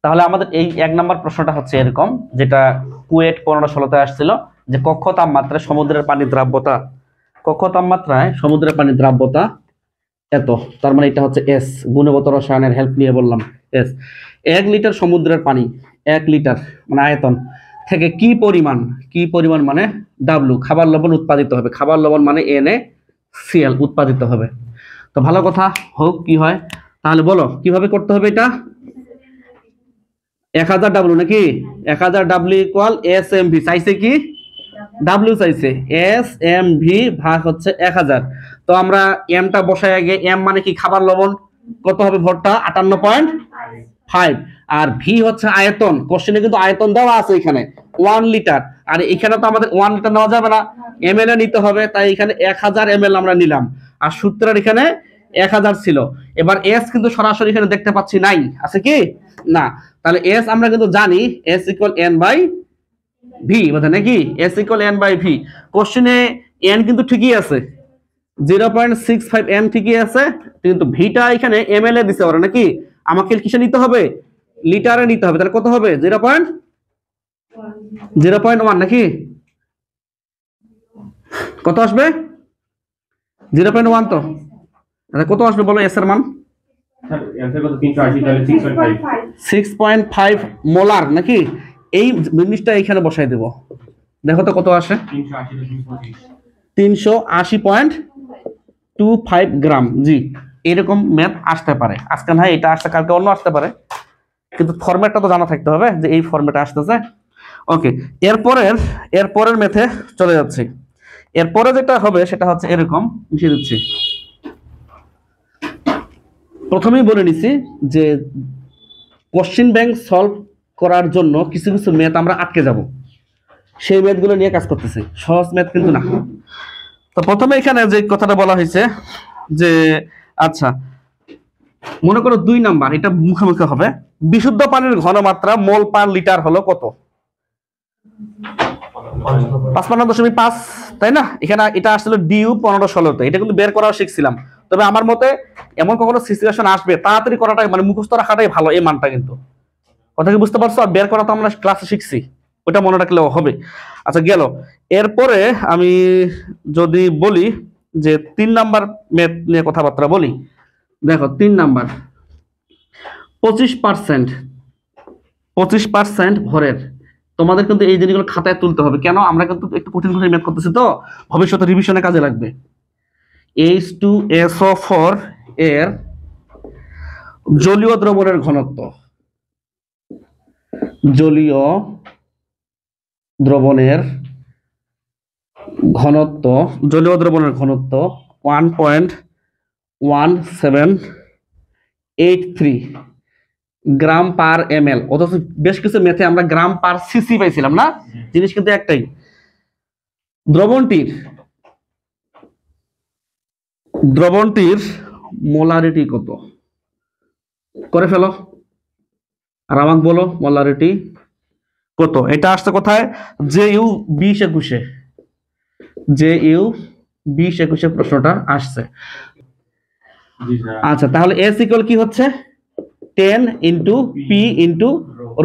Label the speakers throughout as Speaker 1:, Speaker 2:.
Speaker 1: তাহলে আমাদের এই 1 নম্বর প্রশ্নটা হচ্ছে এরকম, যেটা কুয়েট 1516-তে আসছিল, যে কক্ষ তাপমাত্রায় সমুদ্রের পানির দ্রাব্যতা, কক্ষ তাপমাত্রায় সমুদ্রের পানির দ্রাব্যতা এত, তার মানে এটা হচ্ছে এস, গুণগত রসায়নের হেল্প নিয়ে বললাম এস। 1 লিটার সমুদ্রের পানি, 1 লিটার মানে আয়তন থেকে কি পরিমাণ মানে ডাব্লু খাবার লবণ উৎপাদিত হবে, খাবার লবণ মানে NaCl উৎপাদিত হবে। তো ভালো কথা হোক, কি হয় তাহলে বলো কিভাবে করতে হবে এটা। 1000 ডাব্লু নাকি, 1000 ডাব্লু ইকুয়াল SMV, চাইছে কি ডাব্লিউ চাইছে, SMV ভাগ হচ্ছে 1000। তো আমরা এমটা বসাই আগে, এম মানে কি খাবার লবণ, কত হবে ভরটা 58.5, আর ভি হচ্ছে আয়তন, কোশ্চেনে কিন্তু আয়তন দেওয়া আছে এখানে 1 লিটার, আর এখানে তো আমাদের 1 লিটার নেওয়া যাবে না, ml এ নিতে হবে, তাই এখানে 1000 ml আমরা নিলাম, আর সূত্রের এখানে 1000 ছিল। এবার এস কিন্তু সরাসরি এখানে দেখতে পাচ্ছি নাই, আছে কি না, তাহলে এস আমরা কিন্তু জানি S equal N by V, বুঝা নাকি, S equal N by V. কোশ্চেনে এন কিন্তু ঠিকই আছে, 0.65 এম ঠিকই আছে, কিন্তু ভিটা এখানে ml এ দিতে পারে নাকি, আমাকে কিসে নিতে হবে, লিটারে নিতে হবে, তাহলে কত হবে 0.1 নাকি, কত আসবে 0.1, তো তাহলে কত আসবে বলো এস এর মান, 6.5 মোলার নাকি, এই জিনিসটা এখানে বসাই দেব, দেখো তো কত আসে, 380.25 গ্রাম। জি, এরকম ম্যাথ আসতে পারে, আজকে না এটা আসতে, কালকে অন্য আসতে পারে, কিন্তু ফরম্যাটটা তো জানা থাকতে হবে যে এই ফরম্যাটে আসতেছে। ওকে, এরপরের ম্যাথে চলে যাচ্ছি। এরপরে যেটা হবে সেটা হচ্ছে এরকম, মিশিয়ে দিচ্ছি। প্রথমেই বলে নিছি যে কোশ্চেন ব্যাংক সলভ করার জন্য কিছু কিছু ম্যাথ আমরা আটকে যাব, সেই ম্যাথগুলো নিয়ে কাজ করতেছি, সহজ ম্যাথ কিন্তু না। তো প্রথমে এখানে যে কথাটা বলা হয়েছে যে, আচ্ছা মনে করো 2 নাম্বার, এটা মুখোমুখি হবে, বিশুদ্ধ পানির ঘনমাত্রা মোল পার লিটার হলো কত, 55.5, তাই না, এখানে এটা আসলে ডিউ 1516-তে, এটা কিন্তু বের করাও শিখছিলাম, তবে আমার মতে এমন কখনো সিচুয়েশন আসবে, তাড়াতাড়ি করাটাই মানে মুখস্থ রাখাটাই ভালো, এই মানটা কিন্তু, কথা কি বুঝতে পারছো, আর বের করা তো আমরা ক্লাসে শিখছি, ওটা মনে রাখলেও হবে। আচ্ছা গেল, এরপরে আমি যদি বলি যে 3 নাম্বার ম্যাথ নিয়ে কথাবার্তা বলি, দেখো 3 নাম্বার 25% ভরের, তোমাদের কিন্তু এই জিনিসগুলো খাতায় তুলতে হবে, কেন আমরা কিন্তু একটু কঠিন কঠিন ম্যাথ করতেছি, তো ভবিষ্যতে রিভিশনে কাজে লাগবে। H2SO4 এর জলীয় দ্রবণের ঘনত্ব, জলীয় দ্রবণের ঘনত্ব 1.1783 গ্রাম পার ml, অথচ বেশ কিছু ম্যাথে আমরা গ্রাম পার সিসি পাইছিলাম না, জিনিস কিন্তু একটাই। দ্রবণটির মোলারিটি কত করে ফেলো, আর আমাকে বলো মোলারিটি কত, এটা আসছে কোথায়, JU 2021 প্রশ্নটা আসছে। আচ্ছা তাহলে S ইকুয়াল কি হচ্ছে 10 into P into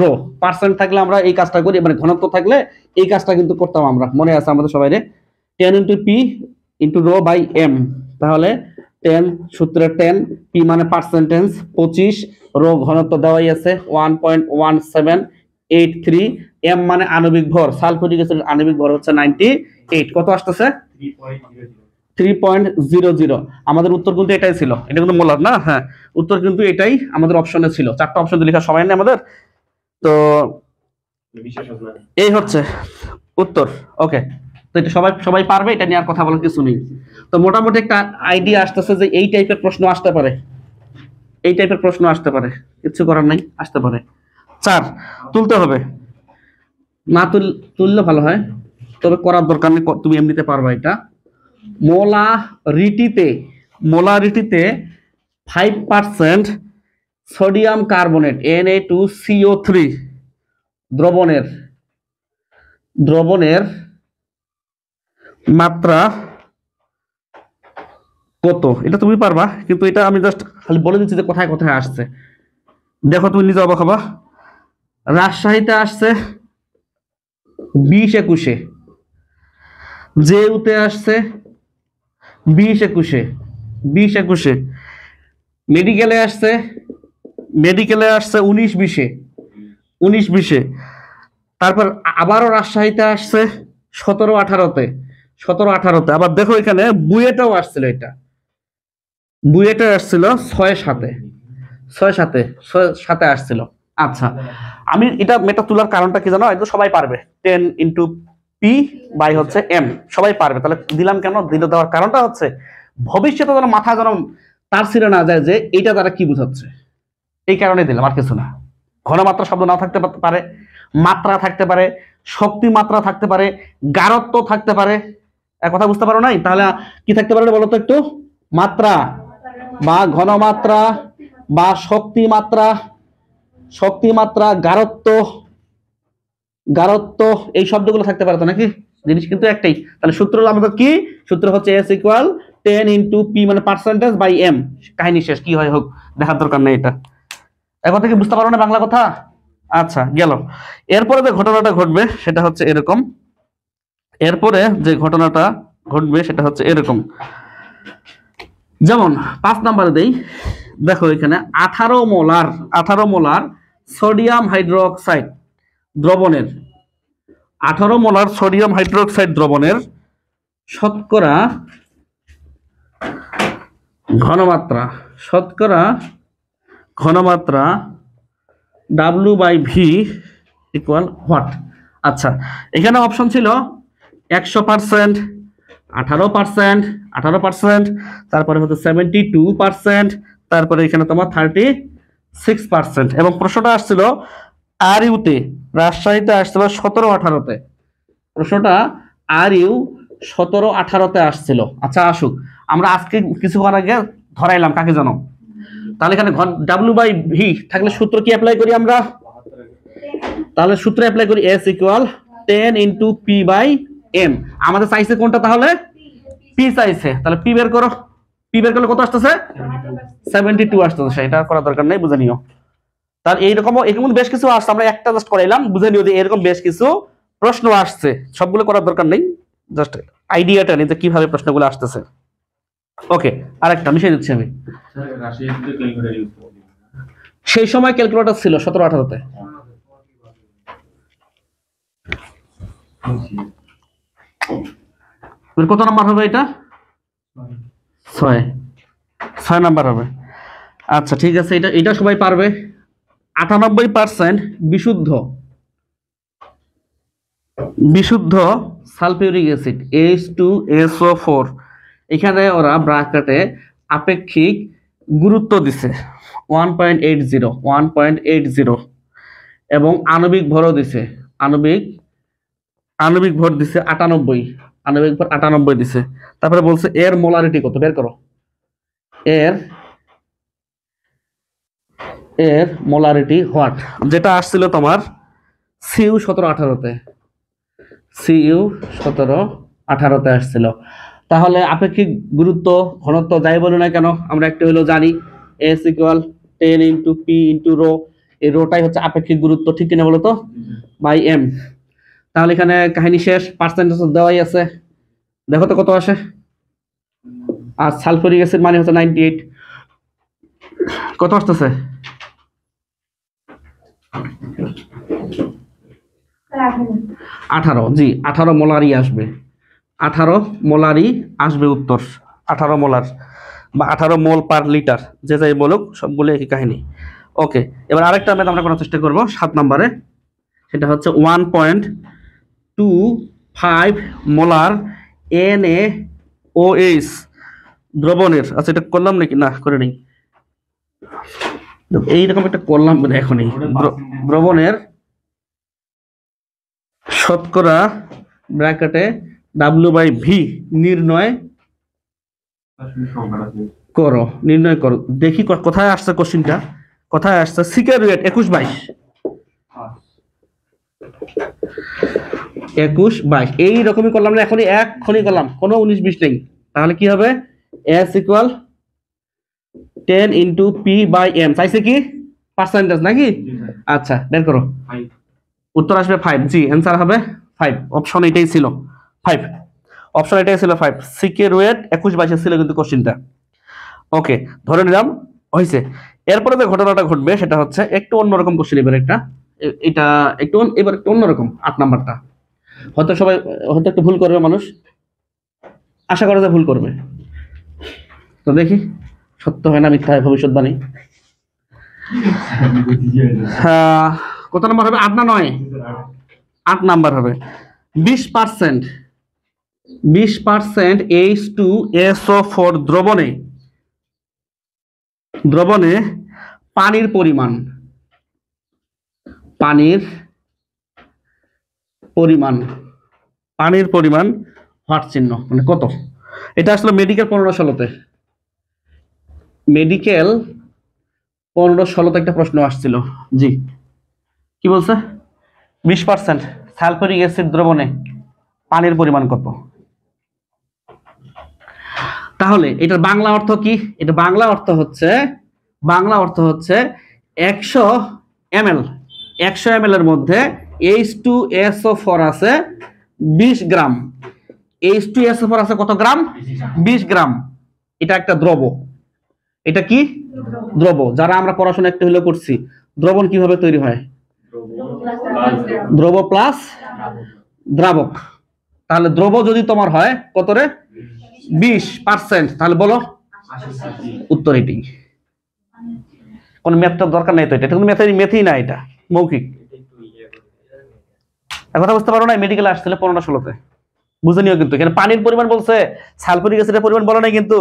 Speaker 1: rho, percent থাকলে আমরা এই কাজটা করি, মানে ঘনত্ব থাকলে এই কাজটা কিন্তু করতাম আমরা, মনে আছে আমাদের সবাই, 10 into P into rho by M, তাহলে 10 সূত্রে 10, পি মানে পার্সেন্টেজ 25, রো ঘনত্ব দেওয়াই আছে 1.1783, এম মানে আণবিক ভর, সালফিউরিক অ্যাসিডের আণবিক ভর হচ্ছে 98, কত আসতেছে 3.00। আমাদের উত্তর কিন্তু এটাই ছিল, এটা কিন্তু মোলার না, হ্যাঁ উত্তর কিন্তু এটাই আমাদের অপশনে ছিল, 4টা অপশন লেখার সময় নেই আমাদের, তো এই হচ্ছে উত্তর। ওকে, তো এটা সবাই পারবে, এটা নিয়ে আর কথা বলার কিছু নেই। তো মোটামুটি একটা আইডিয়া আসতেছে যে এই টাইপের প্রশ্ন আসতে পারে, কিছু করার নাই, আসতে পারে। 4 তুলতে হবে, না তুললে ভালো হয়, তবে করার দরকার নেই, তুমি এমনিতে পারবা এটা। মোলারিটিতে 5% সোডিয়াম কার্বনেট Na2CO3 দ্রবণের মাত্রা কত, এটা তুমি পারবা, কিন্তু এটা আমি জাস্ট খালি বলে দিচ্ছি যে কোথায় কোথায় আসছে, দেখো তুমি নিজে অবাক হবা। রাজশাহীতে আসছে 20-21-এ, জেউতে আসছে 20-21-এ, 20-21-এ, মেডিকেলে আসছে 19-20-এ, 19-20-এ, তারপর আবারও রাজশাহীতে আসছে 17-18-তে, 17-18-তে। আবার দেখো এখানে বুয়েটাও আসছিল, এটা বুয়েটা আসছিল 6-7-এ, 6-7-এ আসছিল। আচ্ছা, আমি এটা মেটা তোলার কারণটা কি জানো? এটা সবাই পারবে, 10 ইন্টু পি বাই হচ্ছে এম, সবাই পারবে। তাহলে দিলাম কেন? দিলে দেওয়ার কারণটা হচ্ছে ভবিষ্যতে যেন মাথা যেন তার ছিঁড়ে না যায় যে এইটা তারা কি বুঝাচ্ছে, এই কারণে দিলাম, আর কিছু না। ঘনমাত্রা শব্দ না থাকতে পারে, মাত্রা থাকতে পারে, শক্তি মাত্রা থাকতে পারে, গাঢ়ত্ব থাকতে পারে। এক কথা বুঝতে পারো নাই? তাহলে কি থাকতে পারে বলো তো একটু? মাত্রা বা ঘনমাত্রা বা শক্তিমাত্রা, শক্তিমাত্রা, গাঢ়ত্ব, গাঢ়ত্ব, এই শব্দগুলো থাকতে পারে তো নাকি? জিনিস কিন্তু একটাই। তাহলে সূত্র আমাদের কি? সূত্র হচ্ছে S ইকুয়াল 10 ইন্টু পি, মানে পার্সেন্টেজ বাই এম। কাহিনী শেষ, কি হয় হোক, দেখার দরকার নেই এটা। এখন থেকে বুঝতে পারো না বাংলা কথা? আচ্ছা, গেল। এরপরে যে ঘটনাটা ঘটবে সেটা হচ্ছে এরকম, এরপরে যে ঘটনাটা ঘটবে সেটা হচ্ছে এরকম। যেমন 5 নম্বরে দেই, দেখো এখানে 18 মোলার সোডিয়াম হাইড্রোক্সাইড দ্রবণের, 18 মোলার সোডিয়াম হাইড্রোক্সাইড দ্রবণের শতকরা ঘনমাত্রা, শতকরা ঘনমাত্রা W/V ইকুয়াল হোয়াট? আচ্ছা, এখানে অপশন ছিল 100%, 18%, 18%, তারপরে হচ্ছে 72%, তারপরে এখানে তোমার 36%, এবং প্রশ্নটা আসছিল আর ইউতে, রাজশাহীতে আসছিল 17-18-তে, প্রশ্নটা আর ইউ 17-18-তে আসছিল। আচ্ছা আসুক, আমরা আজকে কিছুক্ষণ আগে ধরাইলাম কাকে জানো? তাহলে এখানে W/V থাকলে সূত্র কি অ্যাপ্লাই করি আমরা? তাহলে সূত্র অ্যাপ্লাই করি S equal 10 into P by M. আমাদের চাইছে কোনটা? তাহলে পি চাইছে, তাহলে পি বের করো। পি বের করলে কত আসতেছে? 72 আসতেছে। এটা করার দরকার নেই, বুঝে নিও। তাহলে এইরকম এরকম বেশ কিছু আসছে, আমরা একটা জাস্ট করাইলাম, বুঝে নিও যে এরকম বেশ কিছু প্রশ্ন আসছে। সবগুলো করার দরকার নেই, জাস্ট আইডিয়াটা নিতে কিভাবে প্রশ্নগুলো আসতেছে। ওকে, আরেকটা মিশিয়ে দিচ্ছি আমি। সেই সময় ক্যালকুলেটর ছিল 17-18-তে। কত নাম্বার হবে এটা? 6 নাম্বার হবে। আচ্ছা ঠিক আছে, এটা সবাই পারবে। 98% বিশুদ্ধ সালফিউরিক অ্যাসিড H2SO4, এখানে ওরা ব্র্যাকেটে আপেক্ষিক গুরুত্ব দিছে 1.80, এবং আণবিক ভরও দিছে, আণবিক ভর দিছে 98, আণবিক ভর 98 দিছে। তারপরে বলছে এর মোলারিটি কত, বের করো। এর মোলারিটি হোয়াট, যেটা আসছিল তোমার CU 17-18-তে, CU 17-18-তে আসছিল। তাহলে আপেক্ষিক গুরুত্ব, ঘনত্ব যাই বলি না কেন, আমরা একটা হলো জানি S equal 10 into P into rho. এই রোটাই হচ্ছে আপেক্ষিক গুরুত্ব, ঠিক কিনা বলো তো? By M. তাহলে এখানে কাহিনী শেষ, পার্সেন্টেজ দেওয়াই আছে, দেখো তো কত আসে। আর সালফিউরিক অ্যাসিড মানে হচ্ছে 98, কত আসতেছে? 18। জি, 18 মোলারই আসবে, 18 মোলারই আসবে উত্তর। 18 মোলার বা 18 মোল পার লিটার, যে যাই বলুক সবগুলো একই কাহিনী। ওকে, এবার আরেকটা ম্যাথ আমরা করার চেষ্টা করব 7 নম্বরে। সেটা হচ্ছে 1.25 মোলার NaOH দ্রবণের, আচ্ছা এটা করলাম নাকি? না করে নেই, এইরকম একটা করলাম এখনই। দ্রবণের শতকরা ব্র্যাকেটে W/V নির্ণয় করো, নির্ণয় করো। দেখি কোথায় আসছে কোশ্চেনটা, কোথায় আসছে? সিকারুয়েট 21-22 এইরকমই করলাম না, এখনই করলাম, কোনো 19-20 নেই। তাহলে কি হবে? S equal 10 into P by M, চাইছে কি? পার্সেন্টেজ নাকি? আচ্ছা বের করো। উত্তর আসবে 5। জি অ্যান্সার হবে 5। অপশন এটাই ছিল 5। অপশন এটাই ছিল 5। সিকে রুয়েট 21-22 ছিল কিন্তু কোশ্চেনটা। ওকে ধরে নিলাম হয়েছে। এরপরে যে ঘটনাটা ঘটবে সেটা হচ্ছে একটু অন্যরকম কোশ্চেন। এবার একটা এটা একটু এবার একটু অন্যরকম 8 নাম্বারটা। হয়তো সবাই হয়তো একটু ভুল করবে মানুষ, আশা করা যায় ভুল করবে। তো দেখি সত্য হয় না মিথ্যা হয় ভবিষ্যৎবাণী। কত নাম্বার হবে? 8 না 9? 8 নাম্বার হবে। 20% H2SO4 দ্রবণে পানির পরিমাণ হট চিহ্ন মানে কত? এটা আসলে মেডিকেল 15-16-তে একটা প্রশ্ন আসছিল। জি কি বলছে? 20% সালফিউরিক অ্যাসিড দ্রবণে পানির পরিমাণ কত? তাহলে এটার বাংলা অর্থ কি? এটা বাংলা অর্থ হচ্ছে 100 ml এর মধ্যে H2SO4 আছে 20 গ্রাম। H2SO4 আছে কত গ্রাম? 20 গ্রাম। এটা একটা দ্রব। এটা কি দ্রব? যারা আমরা পড়াশোনা একটু হলেও করছি, দ্রবণ কিভাবে তৈরি হয়? দ্রব প্লাস দ্রাবক। তাহলে দ্রব যদি তোমার হয় কত রে? 20%। তাহলে বলো উত্তর এটি। কোন ম্যাথটার দরকার নাই তো, এটা কোনো ম্যাথই না, এটা মৌখিক। কথা বুঝতে পারো না? মেডিকেলে আসছিল 15-16-তে, বুঝে নিও। কিন্তু এখানে পানির পরিমাণ বলছে, সালফিউরিক অ্যাসিডের পরিমাণ বলা নাই কিন্তু।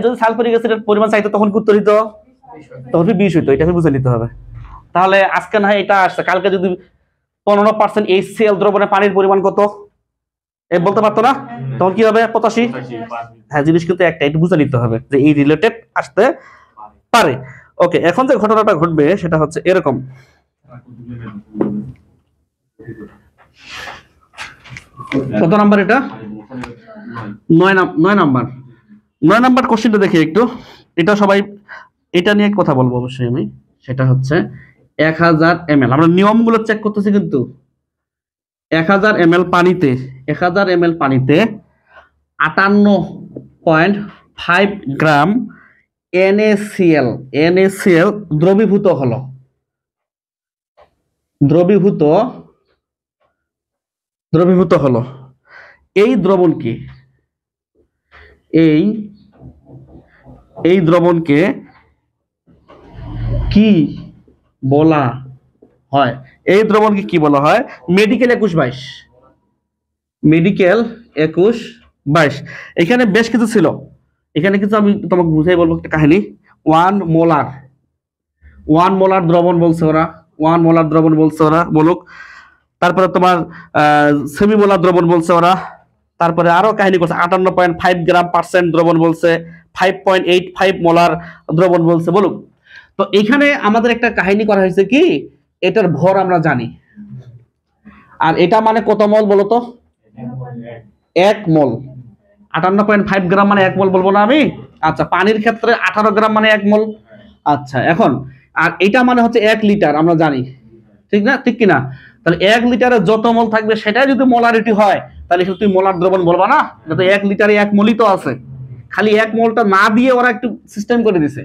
Speaker 1: যদি সালফিউরিক অ্যাসিডের পরিমাণ চাইতো তখন উত্তর হইতো, তখন 20 হইতো। এটা বুঝে নিতে হবে। তাহলে আজকে না এটা আসছে, কালকে যদি 15% HCl দ্রবণে পানির পরিমাণ কত বলতে পারতো না, তখন কি হবে? 85। হ্যাঁ জিনিস কিন্তু একটা, এটা বুঝে নিতে হবে যে এই রিলেটেড আসতে পারে। ওকে এখন যে ঘটনাটা ঘটবে সেটা হচ্ছে এরকম। কত নাম্বার এটা? 9 নাম্বার। 9 নাম্বার কোশ্চেনটা দেখি একটু। এটা সবাই এটা নিয়ে কথা বলবো অবশ্যই আমি। সেটা হচ্ছে 1000 ml। আমরা নিয়মগুলো চেক করতেছি কিন্তু 1000 ml পানিতে 58.5 গ্রাম NaCl দ্রবীভূত হলো। এই দ্রবণকে কি বলা হয়? এই দ্রবণকে কি বলা হয়? মেডিকেল 21-22। এখানে বেশ কিছু ছিল। এখানে কিছু আমি তোমাকে বুঝাই বলবো একটা কাহিনী। 1 মোলার দ্রবণ বলছে ওরা, বলুক। তারপরে তোমার সেমি মোলার দ্রবণ বলছে ওরা। তারপরে আরো কাহিনী করছে 58.5 গ্রাম পার্সেন্ট দ্রবণ বলছে, 5.85 মোলার দ্রবণ বলছে, বলুক। তো এখানে আমাদের একটা কাহিনী করা হয়েছে কি, এটার ভর আমরা জানি। আর এটা মানে কত মল বলতো? 1 মোল। 58.5 গ্রাম মানে 1 মোল বলবো না আমি? আচ্ছা পানির ক্ষেত্রে 18 গ্রাম মানে 1 মোল। আচ্ছা এখন আর এটা মানে হচ্ছে 1 লিটার, আমরা জানি ঠিক না? ঠিক কিনা? তাহলে 1 লিটারে যত মোল থাকবে সেটাই যদি মোলারিটি হয়, তাহলে সেটা তুমি মোলার দ্রবণ বলবা না? যাতে 1 লিটারে 1 মোলই তো আছে, খালি 1 মোলটা না দিয়ে ওরা একটু সিস্টেম করে দিছে।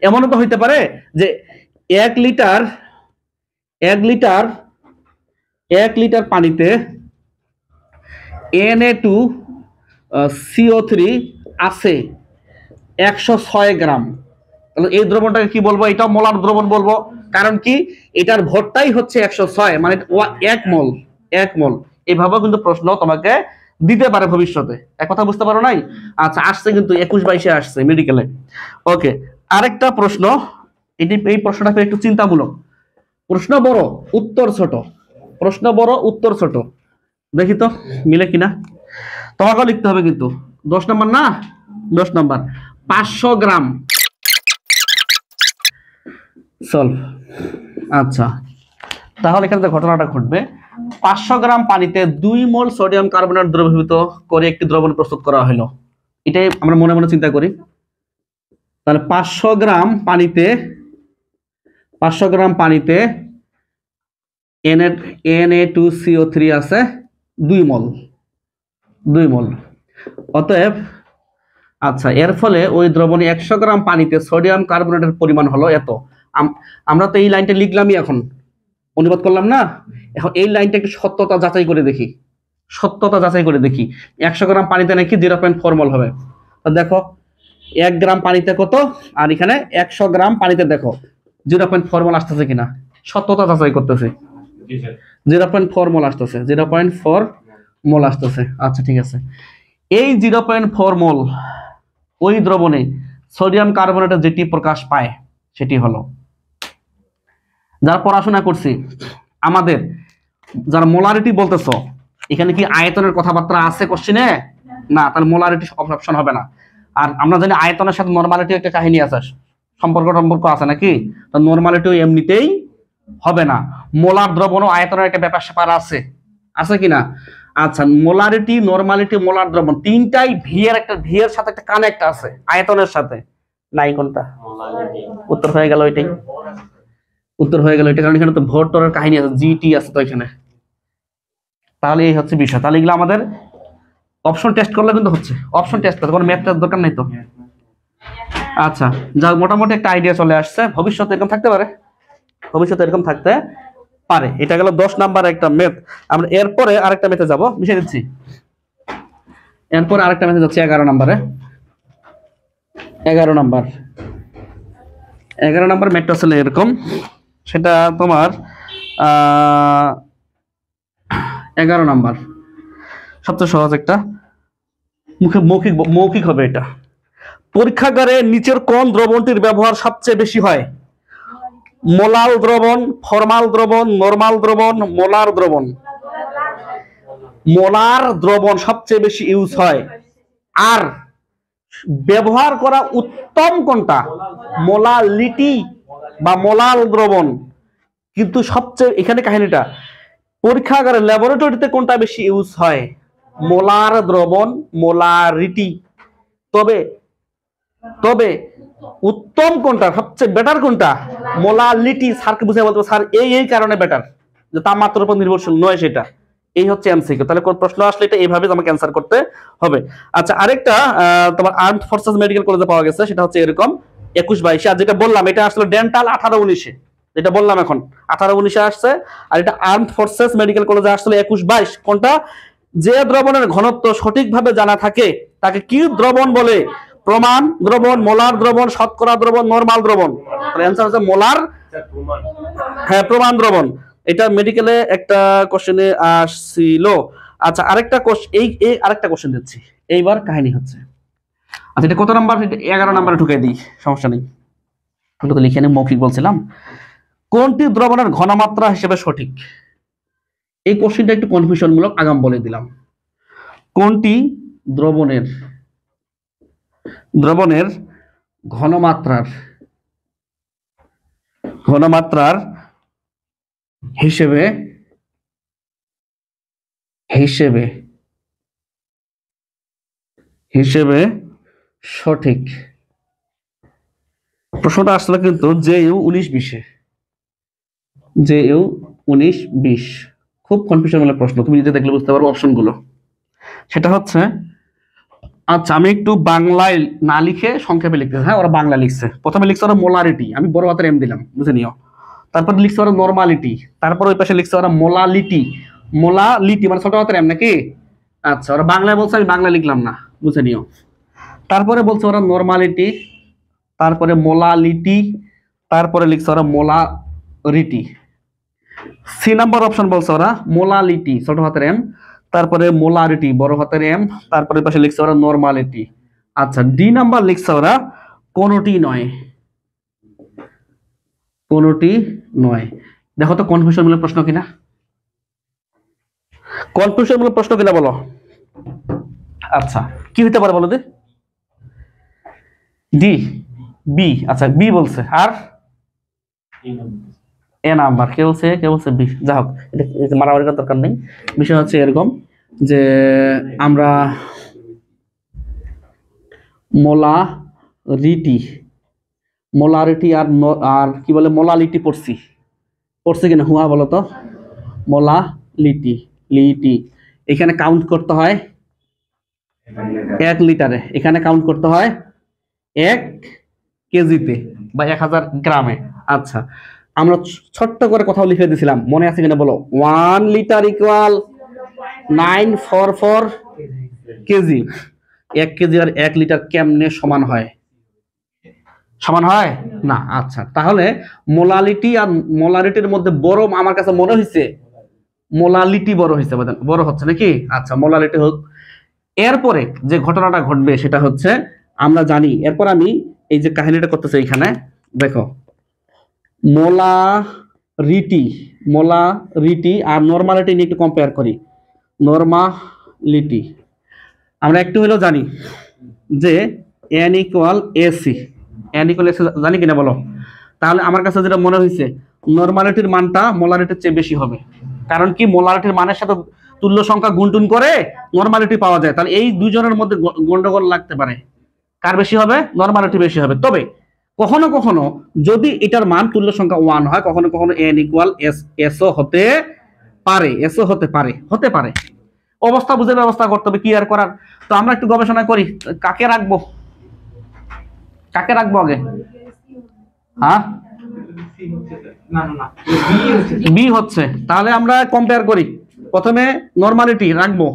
Speaker 1: এমনও তো হইতে পারে যে 1 লিটার পানিতে Na2CO3 আছে 106 গ্রাম। তাহলে এই দ্রবণটাকে কি বলবো? এটাও মোলার দ্রবণ বলবো। কারণ কি, এটার ভরটাই হচ্ছে 106, মানে 1 মোল। এইভাবে কিন্তু প্রশ্ন তোমাকে দিতে পারে ভবিষ্যতে। এক কথা বুঝতে পারো নাই? আচ্ছা আসছে কিন্তু 21-22-এ আসছে মেডিকেলে। ওকে আরেকটা প্রশ্ন, এই প্রশ্নটা একটু চিন্তামূলক। প্রশ্ন বড় উত্তর ছোট, দেখি তো মিলে কিনা। তোমাকেও লিখতে হবে কিন্তু 10 নম্বর না? 10 নম্বর 500 গ্রাম সলভ। আচ্ছা তাহলে এখানে যে ঘটনাটা ঘটবে, 500 গ্রাম পানিতে 2 মোল সোডিয়াম কার্বনেট দ্রবীভূত করে একটি দ্রবণ প্রস্তুত করা হলো। এটাই আমরা মনে মনে চিন্তা করি। তাহলে 500 গ্রাম পানিতে Na2CO3 আছে 2 মোল, 2 মোল। অতএব আচ্ছা, এর ফলে ওই দ্রবণে 100 গ্রাম পানিতে সোডিয়াম কার্বনেটের পরিমাণ হলো এত। আমরা তো এই লাইনটা লিখলামই, এখন অনুবাদ করলাম না। এখন এই লাইনটা একটু সত্যতা যাচাই করে দেখি, সত্যতা যাচাই করে দেখি। 100 গ্রাম পানিতে নাকি 0.4 মোল হবে। তো দেখো 1 গ্রাম পানিতে কত, আর এখানে 100 গ্রাম পানিতে দেখো 0.4 মোল আসতেছে কিনা, সত্যতা যাচাই করতেছে। 0.4 মোল আসতেছে, 0.4 মোল আসতেছে। আচ্ছা ঠিক আছে, এই 0.4 মোল ওই দ্রবণে সোডিয়াম কার্বনেটের যেটি প্রকাশ পায় সেটি হলো, যারা পড়াশোনা করছি আমাদের, যারা মোলারিটি বলতেছ, এখানে কি আয়তনের কথাবার্তা আছে কোশ্চেনে? না, তাহলে মোলারিটি অপশন হবে না। আর আমরা জানি আয়তনের সাথে নরমালিটি একটা কাহিনী আছে, সম্পর্ক আছে নাকি? তো নরমালিটিও এমনিতেই হবে না। মোলার দ্রবণ ও আয়তনের একটা ব্যাপার স্যাপার আছে, আছে কিনা? আচ্ছা, মোলারিটি, নরমালিটি, মোলার দ্রবণ তিনটাই ভি এর সাথে একটা কানেক্ট আছে আয়তনের সাথে। নাই, কোনটা? উত্তর হয়ে গেল এটাই, উত্তর হয়ে গেল এটা, কারণ এখানে তো ভর টরের কাহিনী আছে, জিটি আছে তো এখানে। তাহলে এই হচ্ছে বিষয়। তাহলে এগুলো আমাদের অপশন টেস্ট করলে কিন্তু হচ্ছে, অপশন টেস্ট করতে কোনো ম্যাথ টেস্ট দরকার নাই তো। আচ্ছা, যা মোটামুটি একটা আইডিয়া চলে আসছে। ভবিষ্যতে এরকম থাকতে পারে, ভবিষ্যতে এরকম থাকতে পারে। এটা গেল 10 নাম্বার একটা ম্যাথ। আমরা এরপরে আরেকটা ম্যাথে যাব, মিশে দিচ্ছি। এরপরে আরেকটা ম্যাথে যাচ্ছি 11 নাম্বারে। 11 নাম্বার, 11 নাম্বার ম্যাথটা আসলে এরকম, সেটা তোমার 11 নাম্বার সবচেয়ে সহজ একটা, মৌখিক হবে এটা। পরীক্ষাগারে নিচের কোন দ্রবণটির ব্যবহার সবচেয়ে বেশি হয়? মোলাল দ্রবণ, ফরমাল দ্রবণ, নরমাল দ্রবণ, মোলার দ্রবণ। মোলার দ্রবণ সবচেয়ে বেশি ইউজ হয়। আর ব্যবহার করা উত্তম কোনটা? মোলালিটি বা মোলাল দ্রবণ। কিন্তু সবচেয়ে এখানে কাহিনীটা, পরীক্ষাগারে ল্যাবরেটরিতে কোনটা বেশি ইউজ হয়? মোলার দ্রবণ, মোলারিটি। তবে তবে উত্তম কোনটা, সবচেয়ে বেটার কোনটা? মোলালিটি। স্যারকে বুঝে বলতে, স্যার এই কারণে বেটার, যে তাপমাত্রার উপর নির্ভরশীল নয় সেটা। এই হচ্ছে এমসিকিউ। তাহলে কোন প্রশ্ন আসলে এটা এইভাবে আমাকে অ্যান্সার করতে হবে। আচ্ছা, আরেকটা তোমার আর্মড ফোর্সেস মেডিকেল কলেজে পাওয়া গেছে, সেটা হচ্ছে এরকম 21-22। আর যেটা বললাম এটা আসলে ডেন্টাল 18-19-এ, যেটা বললাম এখন 18-19-এ আসছে। আর এটা আর্মড ফোর্সেস মেডিকেল কলেজে আসলে 21-22। কোনটা? যে দ্রবণের ঘনত্ব সঠিকভাবে জানা থাকে তাকে কি দ্রবণ বলে? প্রমাণ দ্রবণ, মোলার দ্রবণ, শতকরা দ্রবণ, নরমাল দ্রবণ। তাহলে অ্যানসার হচ্ছে মোলার, হ্যাঁ প্রমাণ দ্রবণ। এটা মেডিকেলে একটা কোশ্চেনে আসছিল। আচ্ছা, আরেকটা আরেকটা কোশ্চেন দিচ্ছি এইবার, কাহিনী হচ্ছে। আচ্ছা, এটা কত নাম্বার? 11 নাম্বারে ঢুকাই দিই, সমস্যা নেই, ওটা তো লিখে নিই, মৌখিক বলছিলাম। কোনটি দ্রবণের ঘনমাত্রা হিসেবে সঠিক? এই কোশ্চেনটা একটু কনফিউশন মূলক, আগাম বলে দিলাম। কোনটি দ্রবণের ঘনমাত্রার হিসেবে সঠিক? প্রশ্নটা আসলে কিন্তু JU 19-20 খুব কনফিউশন প্রশ্ন, তুমি নিজে দেখলে বুঝতে পারো অপশনগুলো। সেটা হচ্ছে, আচ্ছা আমি একটু বাংলায় না লিখে সংক্ষেপে লিখতেছি। হ্যাঁ, ওরা বাংলা লিখছে। প্রথমে লিখছে ওরা মোলারিটি, আমি বড় হাতের এম দিলাম, বুঝে নিও। তারপর লিখছে ওরা নরমালিটি, তারপর ওই পাশে লিখছে ওরা মোলালিটি মানে ছোট হাতের এম নাকি? আচ্ছা, ওরা বাংলায় বলছে, আমি বাংলা লিখলাম না, বুঝে নিও। তারপরে বলছে ওরা নরমালিটি, তারপরে মোলালিটি, তারপরে লিখছে ওরা মোলারিটি। সি নাম্বার অপশন বলছে ওরা মোলালিটি ছোট হাতের এম, তারপরে মোলারিটি বড় হাতের এম, তারপরে পাশে লিখছে ওরা নরমালিটি। আচ্ছা, ডি নাম্বার লিখছে ওরা কোনটি নয়। দেখো তো কনফিউশনমূলক প্রশ্ন কিনা, কনফিউশনমূলক প্রশ্ন কিনা বলো। আচ্ছা, কি হতে পারে বলো দে? D, B. আচ্ছা, বি বলছে, আর এ নাম্বার কে বলছে বি। যা হোক, এটা মারামারির দরকার নেই। বিষয় হচ্ছে এরকম যে আমরা মোলারিটি আর কি বলে মোলালিটি পড়ছি কিনা হুয়া বলো তো? মোলালিটি লিটি এখানে কাউন্ট করতে হয় 1 লিটারে, এখানে কাউন্ট করতে হয় 1 কেজিতে বা 1000 গ্রামে। আচ্ছা, আমরা ছোট্ট করে কোথাও লিখে দিয়েছিলাম, মনে আছে কিনা বলো? 1 লিটার ইকুয়াল 944 কেজি। 1 কেজি আর 1 লিটার কেমনে সমান হয়? সমান হয় না। আচ্ছা, তাহলে মোলালিটি আর মোলারিটির মধ্যে বড় আমার কাছে মনে হয়েছে মোলালিটি বড় হয়েছে, বড় হচ্ছে নাকি? আচ্ছা, মোলালিটি হোক। এরপরে যে ঘটনাটা ঘটবে সেটা হচ্ছে আমরা জানি, এরপর আমি এই যে কাহিনীটা করতেছি এইখানে দেখো, মোলারিটি আর নরমালিটি নিয়ে একটু কম্পেয়ার করি। নরমালিটি আমরা একটু হলেও জানি যে n ইকুয়াল এসি, জানি কিনা বলো? তাহলে আমার কাছে যেটা মনে হয়েছে নরমালিটির মানটা মোলারিটির চেয়ে বেশি হবে। কারণ কি, মোলারিটির মানের সাথে তুল্য সংখ্যা গুণটুন করে নরমালিটি পাওয়া যায়। তাহলে এই দুইজনের মধ্যে গন্ডগোল লাগতে পারে, কার বেশি হবে? নরমালিটি বেশি হবে। তবে কখনো কখনো যদি এটার মান তুল্য সংখ্যা 1 হয়, কখনো কখনো n ইকুয়াল এসও হতে পারে। অবস্থা বুঝে ব্যবস্থা করতে হবে, কি আর করার। তো আমরা একটু গবেষণা করি, কাকে রাখবো আগে? হ্যাঁ, বি হচ্ছে। তাহলে আমরা কম্পেয়ার করি। প্রথমে নরমালিটি রাখবো,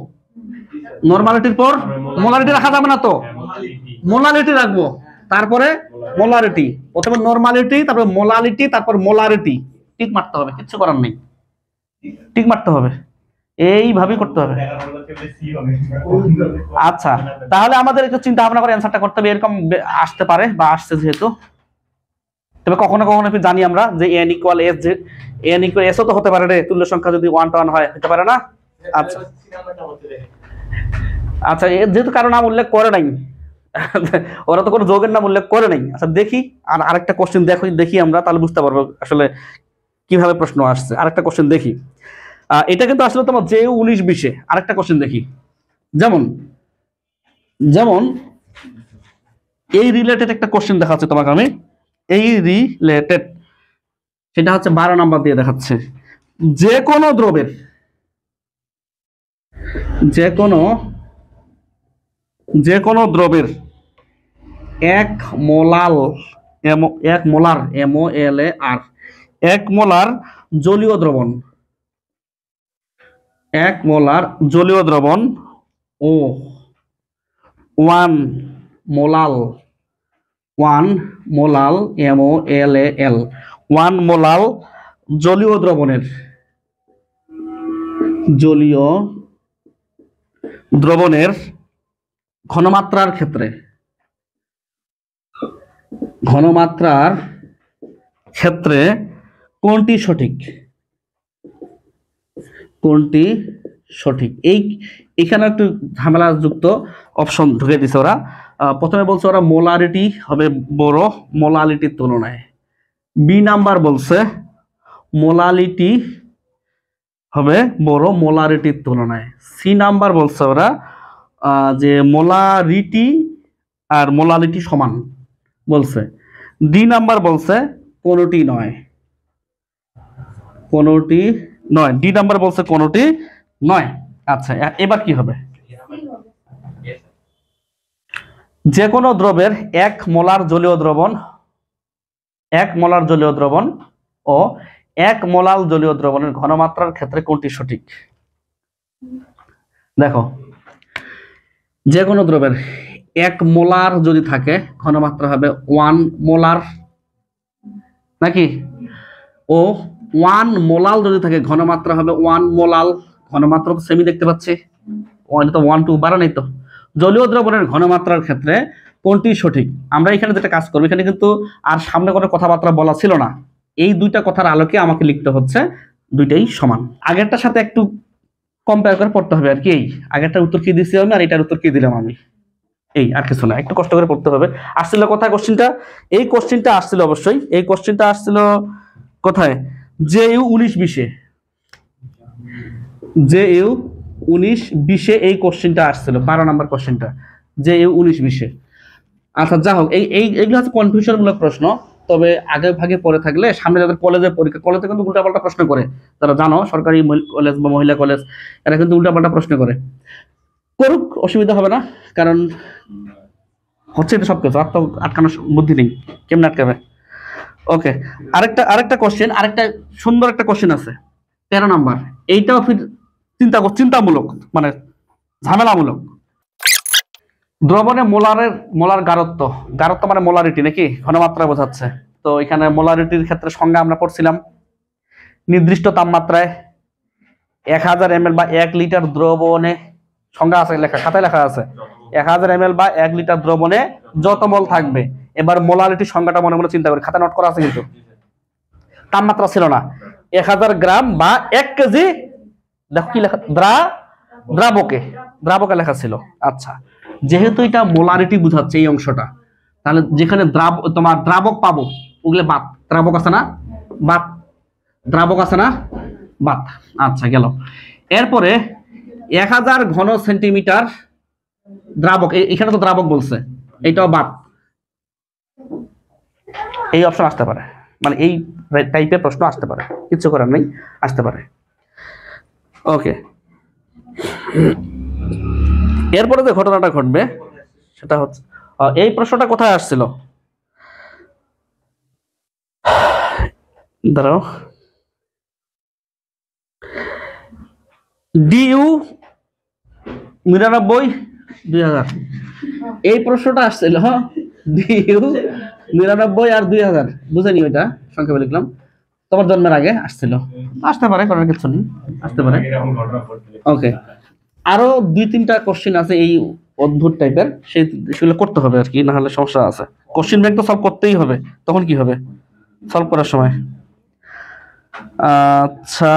Speaker 1: নরমালিটির পর মোলারিটি রাখা যাবে না তো, মোলারিটি রাখবো, তারপরে মোলারিটি। প্রথমে নরমালিটি, তারপরে মোলালিটি, তারপর মোলারিটি। টিক মারতে হবে, কিচ্ছু করার নেই, টিক মারতে হবে, এইভাবেই করতে হবে। আচ্ছা, তাহলে আমাদের একটু চিন্তা ভাবনা করে অ্যান্সারটা করতে হবে। এরকম আসতে পারে বা আসছে যেহেতু, তবে কখনো কখনো জানি আমরা যে n ইকুয়াল এস, যে n ইকুয়াল এসও তো হতে পারে রে, তুল্য সংখ্যা যদি 1 to 1 হয়, হতে পারে না? আচ্ছা আচ্ছা, যেহেতু কারো নাম উল্লেখ করে নাই, ওরা তো কোনো যোগের নাম উল্লেখ করে নাই। আচ্ছা, দেখি আর আরেকটা কোশ্চেন দেখি আমরা, তাহলে বুঝতে পারবো আসলে কিভাবে প্রশ্ন আসছে। আরেকটা কোশ্চেন দেখি, এটা কিন্তু আসলে তোমার যে 19-20-এ। আরেকটা কোশ্চেন দেখি, যেমন এই রিলেটেড একটা কোশ্চেন দেখাচ্ছে তোমাকে আমি, এই রিলেটেড, সেটা হচ্ছে 12 নাম্বার দিয়ে দেখাচ্ছে। যে কোনো দ্রবের 1 মোলার জলীয় দ্রবণ, 1 মোলার জলীয় দ্রবণ ও 1 মোলাল MOLAL 1 মোলাল জলীয় দ্রবণের ঘনমাত্রার ক্ষেত্রে কোনটি সঠিক? এইখানে একটু ঝামেলা যুক্ত অপশন ঢুকে দিছে ওরা। প্রথমে বলছে ওরা মোলারিটি হবে বড় মোলালিটির তুলনায়, বি নাম্বার বলছে মোলালিটি হবে বড় মোলারিটির তুলনায়, সি নাম্বার বলছে ওরা যে মোলারিটি আর মোলালিটি সমান বলছে, ডি নাম্বার বলছে কোনোটি নয়, ডি নাম্বার বলছে কোনোটি নয়। আচ্ছা, এবার কি হবে? যে কোনো দ্রবের 1 মোলার জলীয় দ্রবণ ও 1 মোলাল জলীয় দ্রবণের ঘনমাত্রার ক্ষেত্রে কোনটি সঠিক? দেখো, যে কোনো দ্রবের 1 মোলার যদি থাকে, ঘনমাত্রা হবে 1 মোলার নাকি, ও 1 মোলাল যদি থাকে, ঘনমাত্রা হবে 1 মোলাল। ঘনমাত্রা তো সেমি দেখতে পাচ্ছি, 1 2 বাড়া নেই তো। জলীয় দ্রবণের ঘনমাত্রার ক্ষেত্রে কোনটি সঠিক? আমরা এখানে যেটা কাজ করবো, এখানে কিন্তু আর সামনে কোনো কথাবার্তা বলা ছিল না, এই দুইটা কথার আলোকে আমাকে লিখতে হচ্ছে, দুইটাই সমান। আগেরটার সাথে একটু কম্পেয়ার করে পড়তে হবে আর কি। এই আগেরটার উত্তর কি দিয়েছি আমি, আর এটার উত্তর কি দিলাম আমি, এই আর কিছু না, একটু কষ্ট করে পড়তে হবে। আসছিল কোথায় কোশ্চেনটা? এই কোশ্চেনটা আসছিল অবশ্যই, এই কোশ্চেনটা আসছিল কোথায়? JU 19-20-এ, JU 19-20-এ এই কোশ্চেনটা আসছিল, 12 নাম্বার কোশ্চেনটা JU 19-20-এ। আচ্ছা, যা হোক, এইগুলো হচ্ছে কনফিউশনমূলক প্রশ্ন। তবে আগে ভাগে পড়ে থাকলে সামনে যাদের কলেজের পরীক্ষা, কলেজে কিন্তু উল্টাপাল্টা প্রশ্ন করে, তারা জানো সরকারি কলেজ বা মহিলা কলেজ, এরা কিন্তু উল্টাপাল্টা প্রশ্ন করে। করুক, অসুবিধা হবে না, কারণ হচ্ছে এটা সবকিছু, আর তো আটকানোর বুদ্ধি নেই, কেমনে আটকাবে। ওকে, আরেকটা কোশ্চেন, আরেকটা সুন্দর একটা কোশ্চেন আছে 13 নাম্বার। এইটাও ফির চিন্তামূলক, মানে ঝামেলামূলক। দ্রবণে মোলার গারত্ব মানে মোলারিটি নাকি, ঘনমাত্রা বোঝাচ্ছে। তো এখানে মোলারিটির ক্ষেত্রে সংজ্ঞা আমরা পড়ছিলাম, নির্দিষ্ট তাপমাত্রায় 1000 ml বা 1 লিটার দ্রবণে, সংজ্ঞা আছে লেখা, খাতায় লেখা আছে, 1000 ml বা 1 লিটার দ্রবণে যত মোল থাকবে। এবার মোলারিটির সংজ্ঞাটা মনে মনে চিন্তা করি, খাতা নোট করা আছে কিন্তু, তাপমাত্রা ছিল না, 1000 গ্রাম বা 1 কেজি, দেখো কি লেখা, দ্রাবকে লেখা ছিল। আচ্ছা, যেহেতু এটা মোলারিটি বুঝাচ্ছে এই অংশটা, তাহলে যেখানে তোমার দ্রাবক পাবো ওগুলো বাত, দ্রাবক আছে না বাত, দ্রাবক আছে না বাত। আচ্ছা গেল। এরপরে 1000 ঘন সেন্টিমিটার দ্রাবক, এখানে তো দ্রাবক বলছে, এইটাও বাত, এই অপশন আসতে পারে, মানে এই টাইপের প্রশ্ন আসতে পারে, কিছু করার নেই, আসতে পারে। ওকে, এরপরে যে ঘটনাটা ঘটবে সেটা হচ্ছে, এই প্রশ্নটা কোথায় আসছিল, দাঁড়াও, ডিইউ 99 2000, এই প্রশ্নটা আসছিল, ডিইউ 99 আর 2000, বুঝেনি ওইটা, সংক্ষেপে লিখলাম, তোমার জন্মের আগে আসছিল, আসতে পারে, করার কিছু নেই, আসতে পারে। ওকে, আরো 2-3টা কোশ্চেন আছে এই অদ্ভুত টাইপের, সেগুলো করতে হবে আর কি, না হলে সমস্যা আছে। কোশ্চেন ব্যাংক তো সলভ করতেই হবে, তখন কি হবে সলভ করার সময়। আচ্ছা,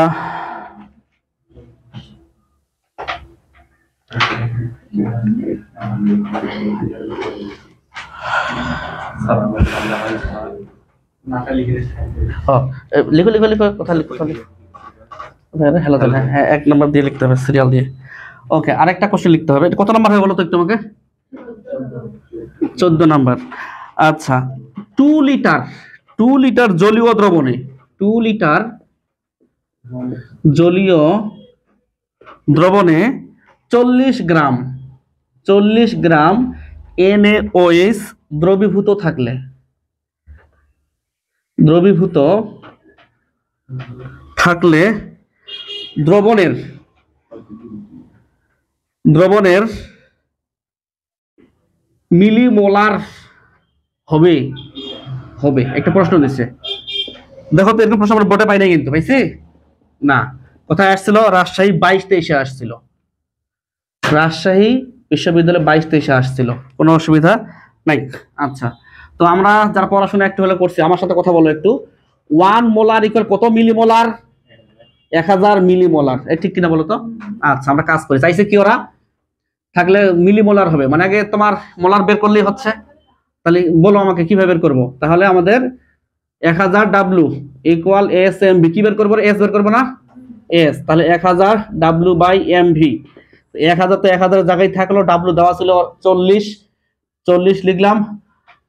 Speaker 1: লিখো লিখো লিখো, কথা লিখো, হ্যালো, হ্যাঁ 1 নম্বর দিয়ে লিখতে হবে, সিরিয়াল দিয়ে। ওকে, আরেকটা কোশ্চেন লিখতে হবে, কত নাম্বার হবে বলো তো একটু আমাকে, 14 নাম্বার। আচ্ছা, 2 লিটার জলীয় দ্রবণে, 2 লিটার জলীয় দ্রবণে 40 গ্রাম NaOH দ্রবীভূত থাকলে, দ্রবণের মিলিমোলার হবে। একটা প্রশ্ন দিচ্ছে, দেখো তো এরকম প্রশ্ন আমরা বোর্ডে পাই নাই, কিন্তু পাইছি না, কোথায় আসছিল, রাজশাহী 22-23 আসছিল, রাজশাহী বিশ্ববিদ্যালয় 22-23 আসছিল, কোনো অসুবিধা নাই। আচ্ছা, তো আমরা যারা পড়াশোনা একটু হলে করছি, আমার সাথে কথা বলো একটু, 1 মোলার ইকুয়াল কত মিলিমোলার, 1000 মিলিমোলার, ঠিক কিনা বলো তো। আচ্ছা, আমরা কাজ করি, চাইছে কি ওরা, থাকলে মিলিমোলার হবে, মানে আগে তোমার মোলার বের করলেই হচ্ছে, তাহলে বলো আমাকে কিভাবে বের করবো, তাহলে আমাদের 1000 W ইকুয়াল SMV, কি বের করবো, এস বের করবো না, এস, তাহলে 1000 W বাই MV, 1000 তো 1000 জায়গায় থাকলো, W দেওয়া ছিল 40 লিখলাম,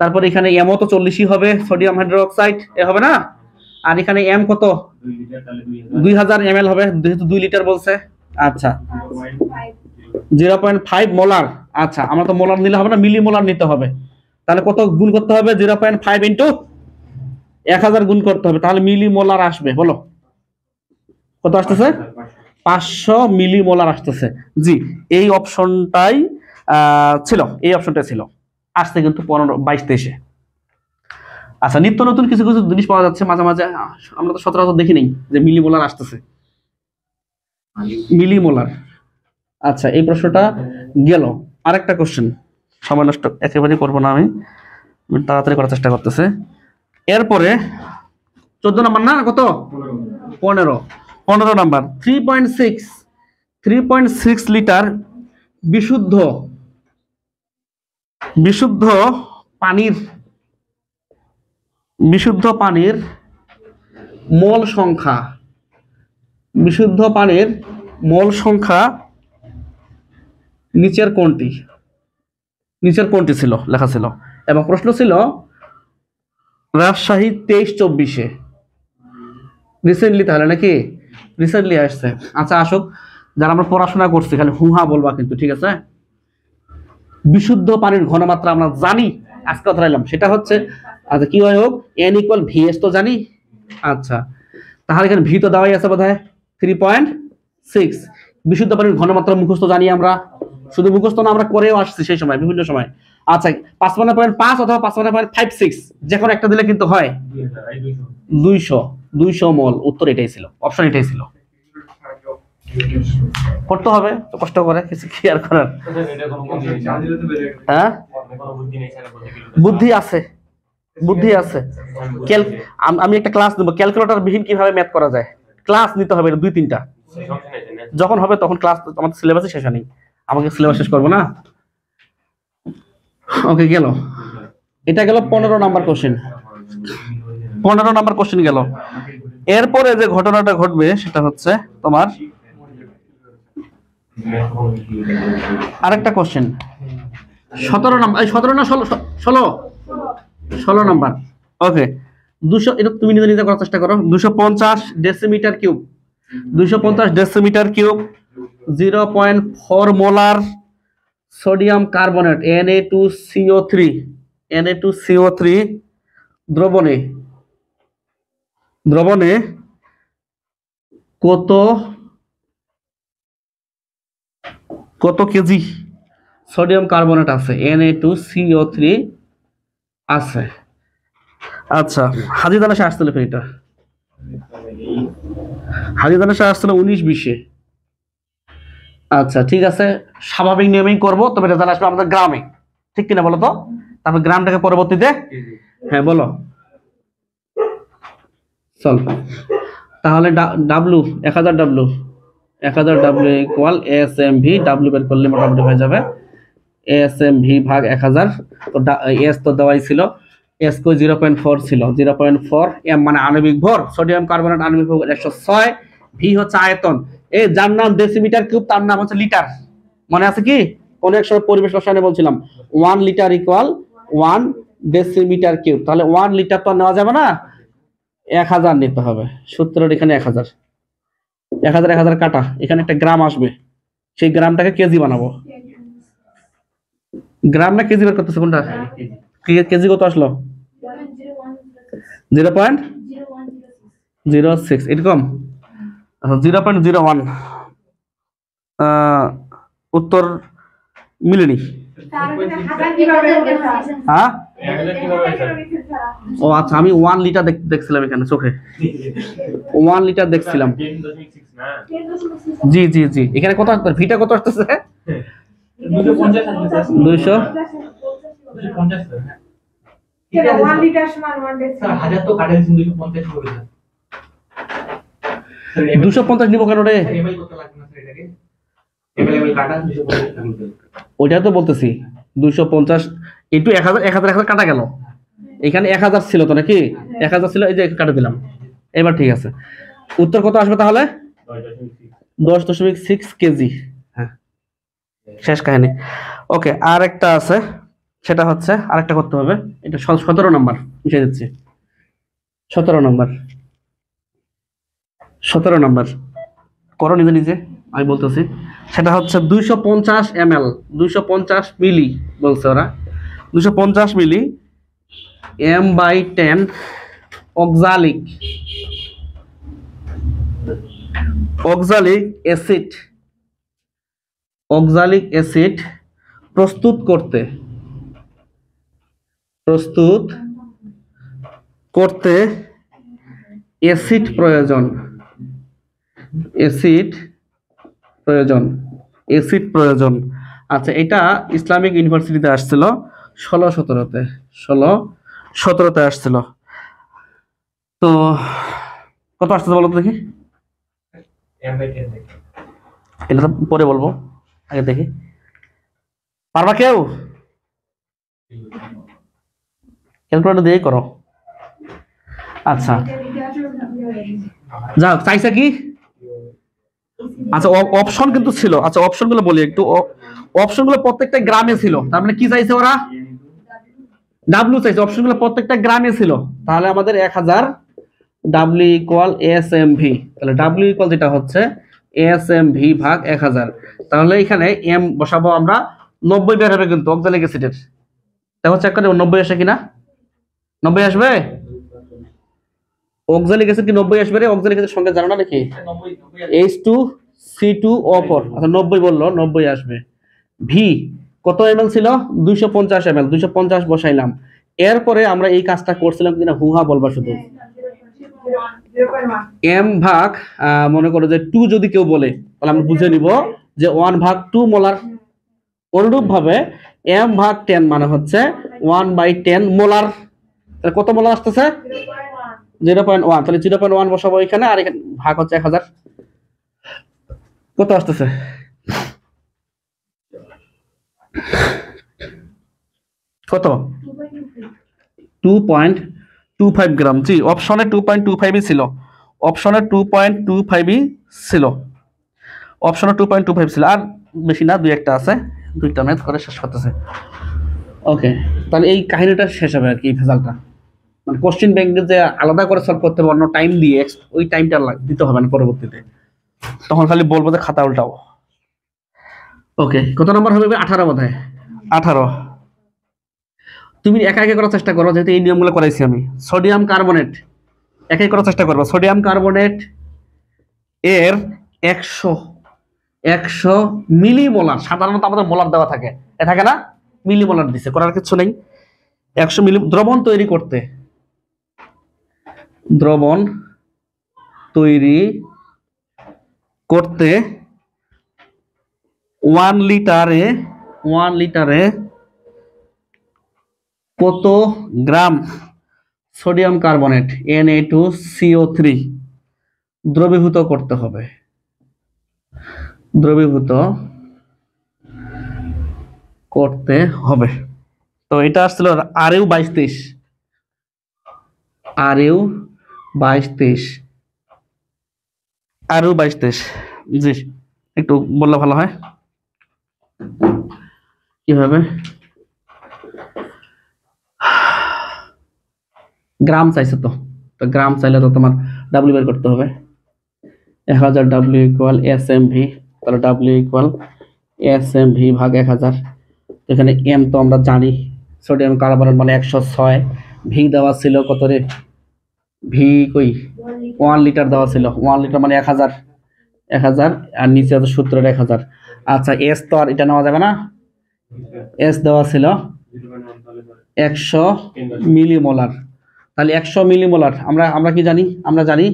Speaker 1: তারপর এখানে এমও তো 40ই হবে, সোডিয়াম হাইড্রোক্সাইড, এ হবে না, আর এখানে এম কত 2000 ml হবে, যেহেতু 2 লিটার বলছে। আচ্ছা, 0.5 মোলার। আচ্ছা, আমরা তো মোলার নিলে হবে না, মিলি মোলার নিতে হবে, তাহলে কত গুণ করতে হবে, 0.5 ইন্টু 1000 গুণ করতে হবে, তাহলে মিলি মোলার আসবে, বলো কত আসতেছে, 500 মিলি মোলার আসতেছে। জি, এই অপশনটাই ছিল, আসছে কিন্তু 15-22-23-এ। আচ্ছা, নিত্য নতুন কিছু কিছু জিনিস পাওয়া যাচ্ছে মাঝে মাঝে, আমরা তো সচরাচর দেখি নাই যে মিলিমোলার আসতেছে, মিলিমোলার। আচ্ছা, এই প্রশ্নটা গেল। আরেকটা কোশ্চেন, সময় নষ্ট একেবারেই করবো না, আমি তাড়াতাড়ি করার চেষ্টা করতেছে। এরপরে 14 নাম্বার না, কত 15 নাম্বার, 3.6 লিটার বিশুদ্ধ পানির মোল সংখ্যা নিচের কোনটি ছিল, লেখা ছিল, এবং প্রশ্ন ছিল রাজশাহী 23-24-এ রিসেন্টলি, তাহলে নাকি রিসেন্টলি আসছে। আচ্ছা আসুক, যারা আমরা পড়াশোনা করছি খালি হুহা বলবা কিন্তু, ঠিক আছে? বিশুদ্ধ পানির ঘনমাত্রা আমরা জানি, আজকে কথা বললাম সেটা হচ্ছে, আচ্ছা কি হয় হোক, এন ইকুয়াল ভিএস তো জানি। আচ্ছা তাহলে এখানে ভি তো দেওয়াই আছে বোধহয় 3.6। বিশুদ্ধ পানির ঘনমাত্রা মুখস্থ জানি আমরা, শুধু মুখস্থ না, আমরা করেও আসছি সেই সময় বিভিন্ন সময়। আচ্ছা 55.5 অথবা 55.56 যে কোনো একটা দিলে কিন্তু হয় 200 মল। উত্তর এটাই ছিল, অপশন এটাই ছিল। করতে হবে তো, কষ্ট করে কিছু কি আর করার। হ্যাঁ বুদ্ধি আছে, বুদ্ধি আছে। আমি একটা ক্লাস নেবো ক্যালকুলেটর বিহীন কিভাবে ম্যাথ করা যায়, ক্লাস নিতে হবে 2-3টা, যখন হবে তখন ক্লাস, আমাদের সিলেবাসে শেষ নেই, আমাকে সিলেবাস শেষ করবো না। ওকে গেল, এটা গেল 15 নাম্বার কোশ্চেন। 15 নাম্বার কোশ্চেন গেল। এরপরে যে ঘটনাটা ঘটবে সেটা হচ্ছে তোমার আরেকটা কোশ্চেন 17 নাম্বার, 17 না 16 নাম্বার। ওকে 200, এটা তুমি নিজে নিজে করার চেষ্টা করো। 250 decimetre cube, 250 decimetre cube 0.4 molar sodium carbonate Na2CO3 দ্রবণে কত কেজি সোডিয়াম কার্বনেট আছে, Na2CO3 আছে। আচ্ছা হাজিদানাসে আসছিল এটা, হাজিদানাসে আসছিল 19-20-এ। আচ্ছা ঠিক আছে, স্বাভাবিক নিয়মেই করবো, তবে রেজাল্ট আসবে আমাদের গ্রামে, ঠিক কিনা বলো তো? তারপর গ্রামটাকে পরবর্তীতে, হ্যাঁ বলো চল। তাহলে ডাব্লু 1000 ইকুয়াল ASMV, ডাব্লু বের করলে মোটামুটি হয়ে যাবে ASMV ভাগ 1000। তো এস তো দেওয়াই ছিল, এস কই 0.4 ছিল, 0.4। এম মানে আণবিক ভর, সোডিয়াম কার্বনেট আণবিক ভর 106, ভি হচ্ছে আয়তন। এই যার নাম ডেসিমিটার কিউব তার নাম হচ্ছে লিটার, মনে আছে কি? কোন এক সময় পরিবেশ রসায়নে বলছিলাম 1 লিটার ইকুয়াল 1 ডেসিমিটার কিউব। তাহলে 1 লিটার তো নেওয়া যাবে না, 1000 নিতে হবে। সূত্রের এখানে 1000 1000 কাটা, এখানে একটা গ্রাম আসবে, সেই গ্রামটাকে কেজি বানাবো। গ্রাম না কেজি বের করতেছে কোনটা? কেজি কত আসলো? 0.06 এরকম, 0.01। উত্তর মিলেনি। হ্যাঁ ও আচ্ছা, আমি 1 লিটার দেখছিলাম এখানে চোখে, 1 লিটার দেখছিলাম। জি জি জি, এখানে কত আসছে, ভিটা কত আসতেছে? 200। দুশো 250 নিবো কেন রে? ওইটা তো বলতেছি 250 ইন্টু 1000, 1000 কাটা গেল, এখানে 1000 ছিল তো নাকি? 1000 ছিল, এই যে কাটা দিলাম। এবার ঠিক আছে, উত্তর কত আসবে তাহলে? 10.6 কেজি। হ্যাঁ শেষ কাহিনী। ওকে আর একটা আছে, সেটা হচ্ছে আরেকটা করতে হবে, এটা 17 নাম্বার মিশিয়ে দিচ্ছি। 17 নাম্বার করো নিজে নিজে, আমি বলতেছি। সেটা হচ্ছে 250 ml, 250 মিলি বলছে ওরা, 250 মিলি m/10 অক্সালিক অ্যাসিড প্রস্তুত করতে অ্যাসিড প্রয়োজন। আচ্ছা এটা ইসলামিক ইউনিভার্সিটিতে আসছিল 16-17-তে আসছিল। তো কত আসছে বলো তো দেখি, এটা তো পরে বলবো, আগে দেখি। পারবা কেউ? ক্যালকুলেটর দিয়ে করো। আচ্ছা যাও, চাইছে কি? আচ্ছা অপশন কিন্তু ছিল, আচ্ছা অপশনগুলো বলি একটু। অপশনগুলো প্রত্যেকটা গ্রামে ছিল, তার মানে কি চাইছে ওরা? ডাব্লিউ চাইছে, অপশনগুলো প্রত্যেকটা গ্রামে ছিল, তাহলে আমাদের 1000 W equal S M V, তাহলে ডাব্লিউ ইকুয়াল যেটা হচ্ছে এস এম ভি ভাগ 1000, তাহলে এখানে এম বসাবো আমরা 90 বের হবে কিন্তু অক্সালিক অ্যাসিডের, দেখো চেক করে 90 আসে কিনা, 90 আসবে, অক্সালিক অ্যাসিড কি 90 আসবে রে? অক্সালিক অ্যাসিড সংখ্যা জানো না নাকি? H2C2O4, আচ্ছা 90 বললো, 90 আসবে। ভি কত এমএল ছিল? 250 এমএল, 250 বসাইলাম। এরপরে আমরা এই কাজটা করছিলাম কিনা হুহা বলবা শুধু। এম ভাগ মনে করো যে 2 যদি কেউ বলে তাহলে আমরা বুঝে নিব যে 1 ভাগ 2 মোলার। অনুরূপ ভাবে এম ভাগ 10 মানে হচ্ছে 1/10 মোলার। তাহলে কত মোলার আসতেছে? 0.1, তাহলে 0.1 বসাবো এখানে, আর এখানে ভাগ হচ্ছে 1000, কত আসতেছে? কত? 2.25 গ্রাম। জি, অপশনে 2.25 ছিল, অপশনে 2.25 ছিল, অপশনে 2.25 ছিল, আর বেশি না, দুই একটা আছে, দুইটা ম্যাথ করে শেষ করতেছে। ওকে, তাহলে এই কাহিনীটা শেষ হবে আর কি, এই ভেজালটা, মানে কোশ্চেন ব্যাংকে যে আলাদা করে সলভ করতে হবে অন্য টাইম দিয়ে, ওই টাইমটা দিতে হবে না পরবর্তীতে, তখন খালি বলবো যে খাতা উল্টাও। ওকে, কত নম্বর হবে? 18 বোধহয়, 18। তুমি একা একা করার চেষ্টা করো, যেহেতু এই নিয়মগুলো করাইছি আমি। সোডিয়াম কার্বনেট একাই করার চেষ্টা করবো। সোডিয়াম কার্বনেট এর 100 মিলিমোলার, সাধারণত আমাদের মোলার দেওয়া থাকে, এ থাকে না, মিলিমোলার দিছে, করার কিছু নেই। 100 মিলি দ্রবণ তৈরি করতে, দ্রবণ তৈরি করতে 1 লিটারে কত গ্রাম সোডিয়াম কার্বনেট Na2CO3 দ্রবীভূত করতে হবে, দ্রবীভূত করতে হবে। তো এটা আসছিল আরইউ 22-23, আরইউ 22-23। জি, একটু বললে ভালো হয় কিভাবে। গ্রাম চাইছে তো, তো গ্রাম চাইলে তো তোমার ডাব্লিউ বের করতে হবে। 1000 W equal S M V, তাহলে W equal S M V ভাগ 1000। এখানে এম তো আমরা জানি, সোডিয়াম কার্বনেট মানে 106, ভি দেওয়া ছিল কত রে? ভি কই, 1 লিটার দেওয়া ছিল, 1 লিটার মানে 1000, আর নিচে আছে সূত্রের 1000। আচ্ছা, এস তো আর এটা নেওয়া যাবে না, এস দেওয়া ছিল 100 মিলিমোলার, তাহলে 100 মিলিমোলার আমরা কি জানি? আমরা জানি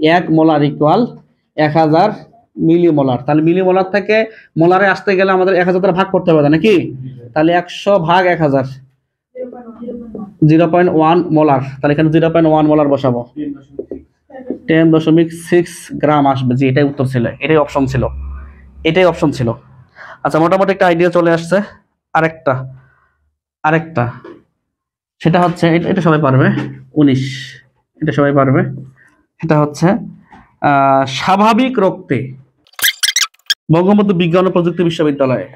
Speaker 1: 1 মোলার ইকুয়াল 1000 মিলিমোলার, তাহলে মিলিমোলার থেকে মোলারে আসতে গেলে আমাদের 1000 দ্বারা ভাগ করতে হবে নাকি? তাহলে 100 ভাগ 1000, 0.1 মোলার, তাহলে এখানে 0.1 মোলার বসাবো, 10.6 গ্রাম আসবে। জি, এটাই উত্তর ছিল, এটাই অপশন ছিল, এটাই অপশন ছিল। আচ্ছা, মোটামুটি একটা আইডিয়া চলে আসছে। আরেকটা সেটা হচ্ছে, এটা সবাই পারবে, 19, এটা সবাই পারবে। এটা হচ্ছে স্বাভাবিক রক্তে, বঙ্গবন্ধু বিজ্ঞান ও প্রযুক্তি বিশ্ববিদ্যালয়ে,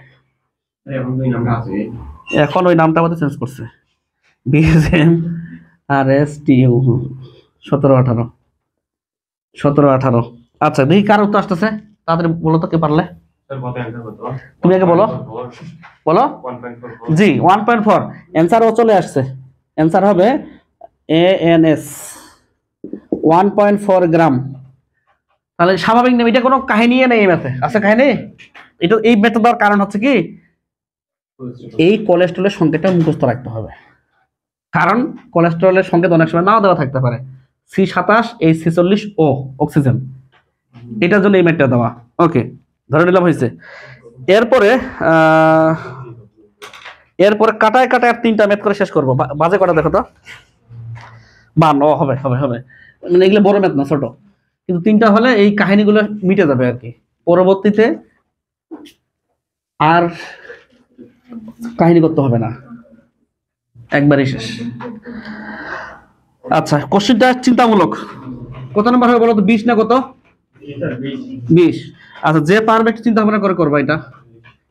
Speaker 1: এখন ওই নামটা আমাদের চেঞ্জ করছে, বিএসএম RSTU 17-18। আচ্ছা, দেখি কার উত্তর আসতেছে, তাড়াতাড়ি বলো তো, কে পারলে? তুমি আগে বলো, বলো। জি, 1.4 অ্যান্সারও চলে আসছে, অ্যান্সার হবে ANS 1.4 গ্রাম। তাহলে স্বাভাবিক নেই, এটা কোনো কাহিনী নেই এই ম্যাথে, আছে কাহিনী? এটা এই ম্যাথে দেওয়ার কারণ হচ্ছে কি, এই কোলেস্ট্রলের সংকেতটা মুখস্থ রাখতে হবে, কারণ কোলেস্ট্রলের সংকেত অনেক সময় নাও দেওয়া থাকতে পারে। C27H46O অক্সিজেন, এটার জন্য এই ম্যাথটা দেওয়া। ওকে, ধরে নিলাম হয়েছে। এরপরে কাটায় কাটায় 3টা ম্যাথ করে শেষ করবো। বাজে কটা দেখো তো, 52 হবে হবে হবে, মানে এগুলো বড় ম্যাথ না, ছোট, কিন্তু 3টা হলে এই কাহিনীগুলো মিটে যাবে আর কি, পরবর্তীতে আর কাহিনী করতে হবে না, একবারই শেষ। আচ্ছা, কোশ্চেনটা চিন্তামূলক, কত নম্বর হবে বলো তো? 20 না কত? 20। আচ্ছা, যে পারবে একটু চিন্তা ভাবনা করে করবা,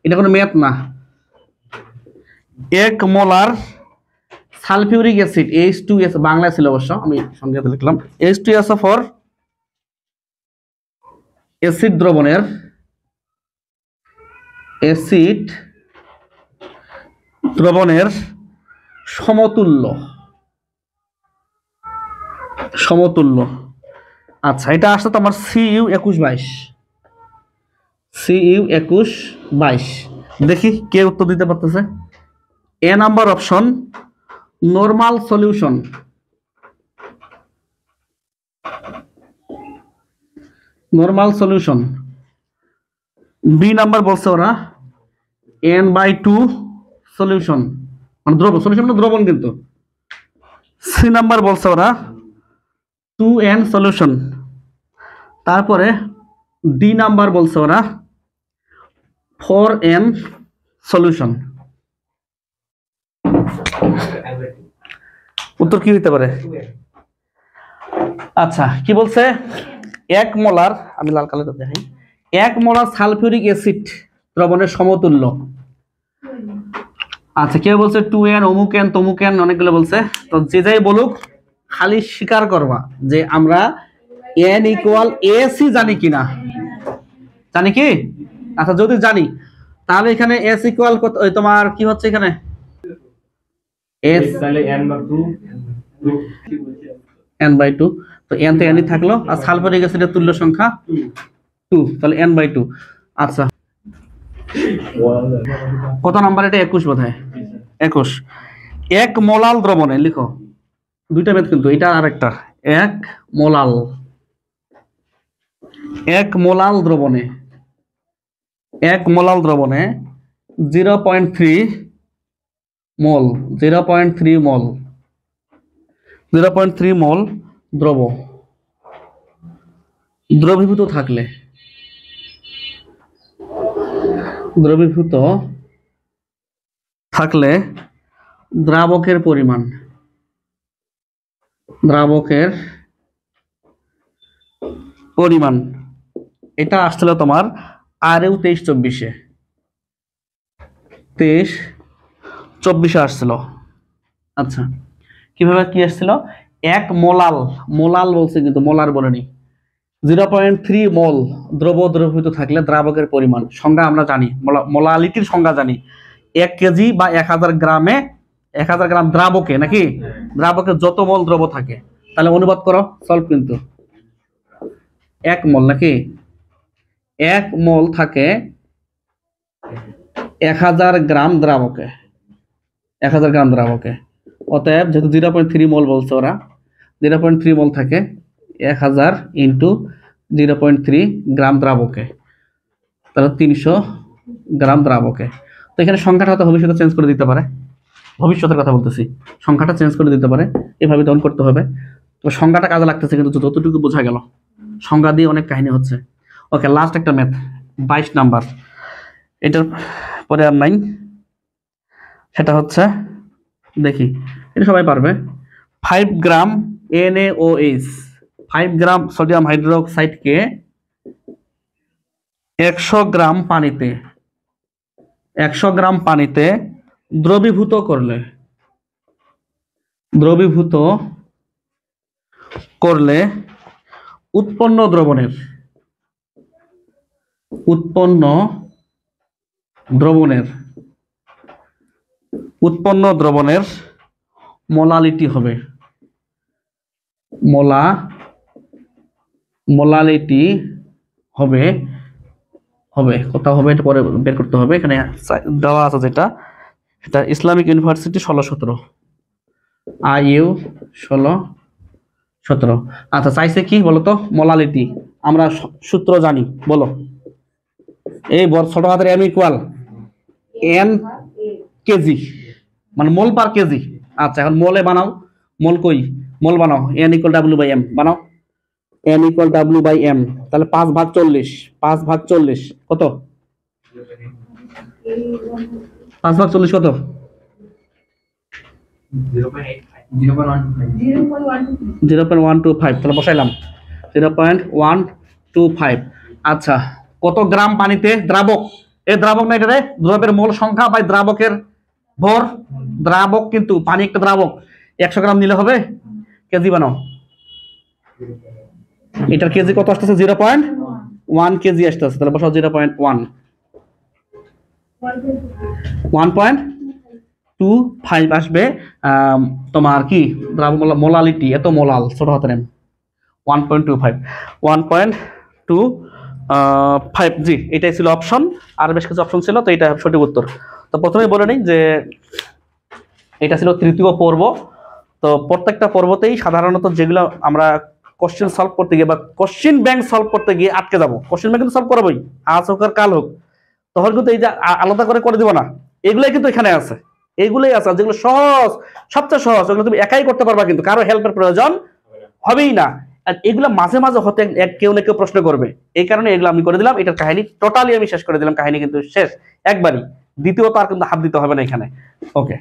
Speaker 1: এটা কোনো ম্যাথ না। 1 মোলার সালফিউরিক অ্যাসিড H2S, বাংলায় ছিল অবশ্য, আমি সংজ্ঞাতে লিখলাম H2SO4 অ্যাসিড দ্রবণের সমতুল্য। আচ্ছা, এটা আসছে তোমার CU2122 দেখি কে উত্তর দিতে পারতেছে। A number option normal solution, B number বলছে ওরা N/2 সলিউশন, মানে সলিউশন মানে দ্রবণ, কিন্তু সি নাম্বার বলছে ওরা 2N সলিউশন, তারপরে ডি নাম্বার বলছে ওরা 4N সলিউশন। উত্তর কি হতে পারে? আচ্ছা, কি বলছে? 1 মোলার, আমি লাল কালার দেখাই, 1 মোলার সালফিউরিক অ্যাসিড দ্রবণের সমতুল্য। আচ্ছা, কেউ বলছে 2N, অমুক N, তমুক N, অনেকগুলো বলছে। তো যে যাই বলুক, খালি স্বীকার করবা যে আমরা N = AC জানি কিনা। জানি কি? আচ্ছা, যদি জানি তাহলে এখানে S = কত, তোমার কি হচ্ছে এখানে S তাহলে N/2, তো N তো N থাকলো, আর সালফিউরিক অ্যাসিডের তুল্য সংখ্যা 2, তাহলে N/2। আচ্ছা, কত নাম্বার এটা? 21 বোধহয়, 21। 1 মোলাল দ্রবণে, লিখো দুইটা মেথ কিন্তু, এটা আর একটা। 1 মোলাল দ্রবণে 0.3 মোল দ্রবীভূত থাকলে দ্রাবকের পরিমাণ এটা আসছিল তোমার RU 23-24 আসছিল। আচ্ছা, কিভাবে কি আসছিল? 1 মোলাল বলছে, কিন্তু মোলার বলেনি। 0.3 মোল দ্রবীভূত থাকলে দ্রাবকের পরিমাণ, সংজ্ঞা আমরা জানি, মোলালিটির সংজ্ঞা জানি, 1 কেজি বা 1000 গ্রামে 1000 গ্রাম দ্রাবকে, নাকি দ্রাবকে যত মোল দ্রব থাকে, তাহলে অনুবাদ করো, সলভ। কিন্তু 1 মোল, নাকি 1 মোল থাকে 1000 গ্রাম দ্রাবকে, অতএব যেহেতু 0.3 মোল বলছে ওরা, 0.3 মোল থাকে 1000 ইন্টু 0.3 গ্রাম দ্রাবকে, তাহলে 300 গ্রাম দ্রাবকে। তো এখানে সংখ্যাটা হয়তো ভবিষ্যতে চেঞ্জ করে দিতে পারে, ভবিষ্যতের কথা বলতেছি, সংখ্যাটা চেঞ্জ করে দিতে পারে, এভাবে তখন করতে হবে। তো সংখ্যাটা কাজে লাগতেছে, কিন্তু যতটুকু বোঝা গেল, সংজ্ঞা দিয়ে অনেক কাহিনী হচ্ছে। ওকে, লাস্ট একটা ম্যাথ, 22 নাম্বার, এটার পরে আর নাই, সেটা হচ্ছে, দেখি এটা সবাই পারবে। 5 গ্রাম NaOH, 5 গ্রাম সোডিয়াম হাইড্রোক্সাইডকে 100 গ্রাম পানিতে দ্রবীভূত করলে উৎপন্ন দ্রবণের মোলালিটি হবে, কত হবে এটা পরে বের করতে হবে, এখানে দেওয়া আছে যেটা, এটা ইসলামিক ইউনিভার্সিটি 16-17, IU 16-17। আচ্ছা, চাইছে কি বলতো? মোলালিটি। আমরা সূত্র জানি, বলো। এই ছোট হাতের M = N কেজি, মানে মোল পার কেজি। আচ্ছা, এখন মোলে বানাও, মোল কই? মোল বানাও, N = W/M বানাও, N = W/M, তাহলে 5/40, 5/40 কত? 5/40 কত? 0.125, তাহলে বসাইলাম 0.125। আচ্ছা, কত গ্রাম পানিতে দ্রাবক, এই দ্রাবক না, এটা দ্রবের মোল সংখ্যা বাই দ্রাবকের ভর দ্রাবক, কিন্তু পানি একটা দ্রাবক, 100 গ্রাম নিলে হবে, কেজি বানাও। এটার কেজি কত আসতেছে? 0.1 কেজি আসতেছে, তাহলে বসাও 0.1, 1.25 আসবে। তোমার কি দ্রাবক মোলালিটি, এত মোলাল, ছোট হাতের এম, 1.25, 1.25, জি এটাই ছিল অপশন। আর বেশ কিছু অপশন ছিল, তো এটা সঠিক উত্তর। তো প্রথমেই বলে নিই যে এটা ছিল তৃতীয় পর্ব। তো প্রত্যেকটা পর্বতেই সাধারণত যেগুলো আমরা কোশ্চেন সলভ করতে গিয়ে বা কোশ্চেন ব্যাংক সলভ করতে গিয়ে আটকে যাবো, কোশ্চেন ব্যাংক কিন্তু সলভ করবোই, আজ হোক আর কাল হোক, তখন কিন্তু এই যে আলাদা করে দিব না, এগুলাই কিন্তু এখানে আছে, এইগুলোই আছে যেগুলো সহজ, সবচেয়ে সহজ, ওগুলো তুমি একাই করতে পারবা, কিন্তু কারো হেল্পের প্রয়োজন হবেই না। আর এগুলো মাঝে মাঝে হতে কেউ না কেউ প্রশ্ন করবে, এই কারণে এগুলো আমি করে দিলাম। এটার কাহিনী টোটালি আমি শেষ করে দিলাম, কাহিনী কিন্তু শেষ একবারই, দ্বিতীয়ত আর কিন্তু হাত দিতে হবে না এখানে। ওকে।